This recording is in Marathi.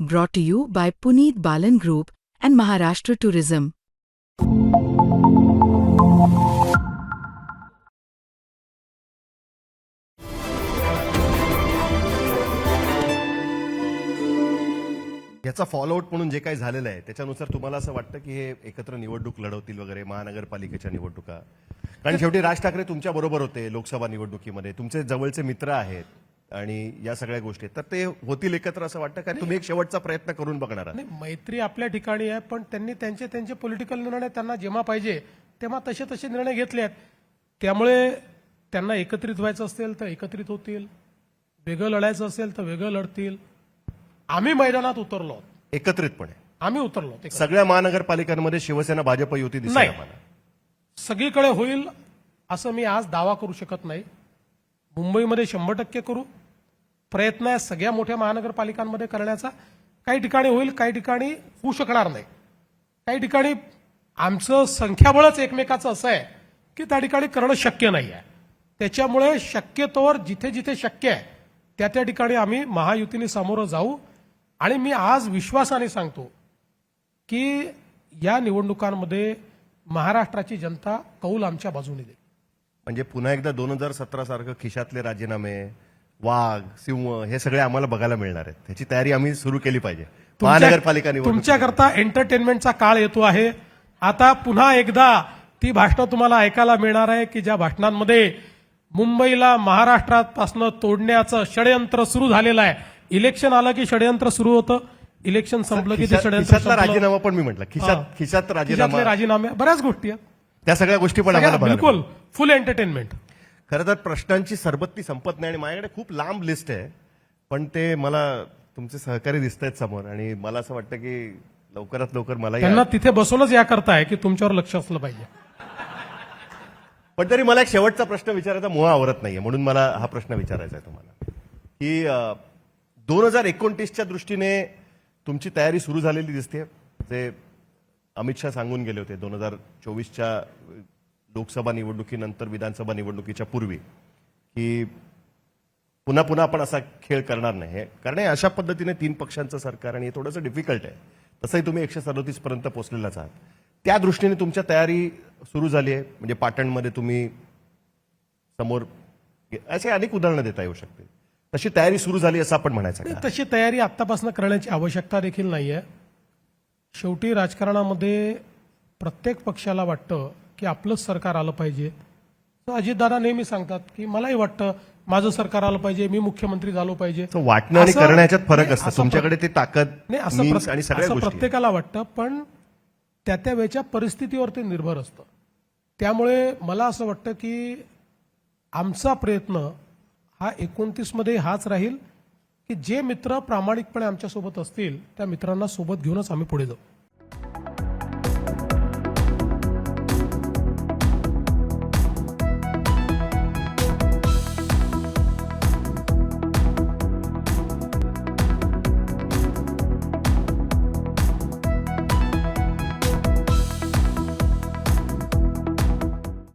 brought to you by Puneet Balan Group and Maharashtra Tourism. याचा फॉलोआउट म्हणून जे काही झालेलं आहे त्याच्यानुसार तुम्हाला असं वाटतं की हे एकत्र निवडणूक लढवतील वगैरे महानगरपालिकेच्या निवडणुका? कारण शेवटी राज ठाकरे तुमच्या बरोबर होते लोकसभा निवडणुकीमध्ये, तुमचे जवळचे मित्र आहेत आणि या सगळ्या गोष्टी, तर ते होतील एकत्र असं वाटतं का? तुम्ही एक शेवटचा प्रयत्न करून बघणार आहात? नाही, मैत्री आपल्या ठिकाणी आहे, पण त्यांनी त्यांचे पॉलिटिकल निर्णय त्यांना जेव्हा पाहिजे तेव्हा तसे निर्णय घेतले आहेत. त्यामुळे त्यांना एकत्रित व्हायचं असेल तर एकत्रित होतील, वेगळं लढायचं असेल तर वेगळं लढतील. आम्ही मैदानात उतरलो, एकत्रितपणे आम्ही उतरलो. सगळ्या महानगरपालिकांमध्ये शिवसेना भाजप युती दिसते नाही. आम्हाला. सगळीकडे होईल असं मी आज दावा करू शकत नाही. मुंबईमध्ये 100% करू. प्रयत्न आहे सगळ्या मोठ्या महानगरपालिकांमध्ये करण्याचा. काही ठिकाणी होईल, काही ठिकाणी होऊ शकणार नाही. काही ठिकाणी आमचं संख्याबळच एकमेकाचं असं आहे की त्या ठिकाणी करणं शक्य नाही आहे. त्याच्यामुळे शक्यतोवर जिथे जिथे शक्य आहे त्या ठिकाणी आम्ही महायुतीने सामोरं जाऊ. आणि मी आज विश्वासाने सांगतो की या निवडणुकांमध्ये महाराष्ट्राची जनता कौल आमच्या बाजूने देईल. म्हणजे पुन्हा एकदा 2017 सारखं खिशातले राजीनामे, वाघ, सिंह हे सगळे आम्हाला बघायला मिळणार आहेत. त्याची तयारी आम्ही सुरू केली पाहिजे. महानगरपालिका निवडणूक तुमच्याकरता एंटरटेनमेंटचा काळ येतो आहे. आता पुन्हा एकदा ती भाषणं तुम्हाला ऐकायला मिळणार आहे की ज्या भाषणांमध्ये मुंबईला महाराष्ट्रापासून तोडण्याचं षडयंत्र सुरू झालेलं आहे. इलेक्शन आलं की षडयंत्र सुरू होतं, इलेक्शन संपलं की ते षडयंत्र खिशातला राजीनामा पण मी म्हटलं, खिशात राजीनामे, बऱ्याच गोष्टी आहेत. त्या सगळ्या गोष्टी पण आम्हाला बघायला बिलकुल फुल एंटरटेनमेंट. खरं तर प्रश्नांची सरबत्ती संपत नाही आणि माझ्याकडे खूप लांब लिस्ट आहे, पण ते मला तुमचे सहकारी दिसत आहेत समोर आणि मला असं वाटतं की लवकरात लवकर मला त्यांना तिथे बसवूनच या करता आहे की तुमच्यावर लक्ष असलं पाहिजे. पण तरी मला एक शेवटचा प्रश्न विचारायचा मोह आवरत नाहीये, म्हणून मला हा प्रश्न विचारायचा आहे तुम्हाला की 2029च्या दृष्टीने तुमची तयारी सुरू झालेली दिसते. ते अमित शहा सांगून गेले होते 2024च्या लोकसभा निवडणुकीनंतर विधानसभा निवडणुकीच्या पूर्वी की पुन्हा पुन्हा आपण असा खेळ करणार नाही. कारण अशा पद्धतीने 3 पक्षांचं सरकार आणि हे थोडंसं डिफिकल्ट आहे. तसंही तुम्ही 137 पर्यंत पोहोचलेलाच आहात. त्या दृष्टीने तुमच्या तयारी सुरू झाली आहे? म्हणजे पाटणमध्ये तुम्ही समोर असे अनेक उदाहरणं देता येऊ शकते. तशी तयारी सुरू झाली असं आपण म्हणायचं का? तशी तयारी आत्तापासून करण्याची आवश्यकता देखील नाहीये. शेवटी राजकारणामध्ये प्रत्येक पक्षाला वाटतं की आपलंच सरकार आलं पाहिजे. अजितदादा नेहमी सांगतात की मलाही वाटतं माझं सरकार आलं पाहिजे, मी मुख्यमंत्री झालो पाहिजे. वाटणं आणि करण्याच्यात फरक असतो. तुमच्याकडे ते ताकद आणि सगळ्या गोष्टी प्रत्येकाला वाटतं, पण त्या वेळच्या परिस्थितीवर ते निर्भर असतं. त्यामुळे मला असं वाटतं की आमचा प्रयत्न हा 29 मध्ये हाच राहील की जे मित्र प्रामाणिकपणे आमच्यासोबत असतील त्या मित्रांना सोबत घेऊनच आम्ही पुढे जाऊ.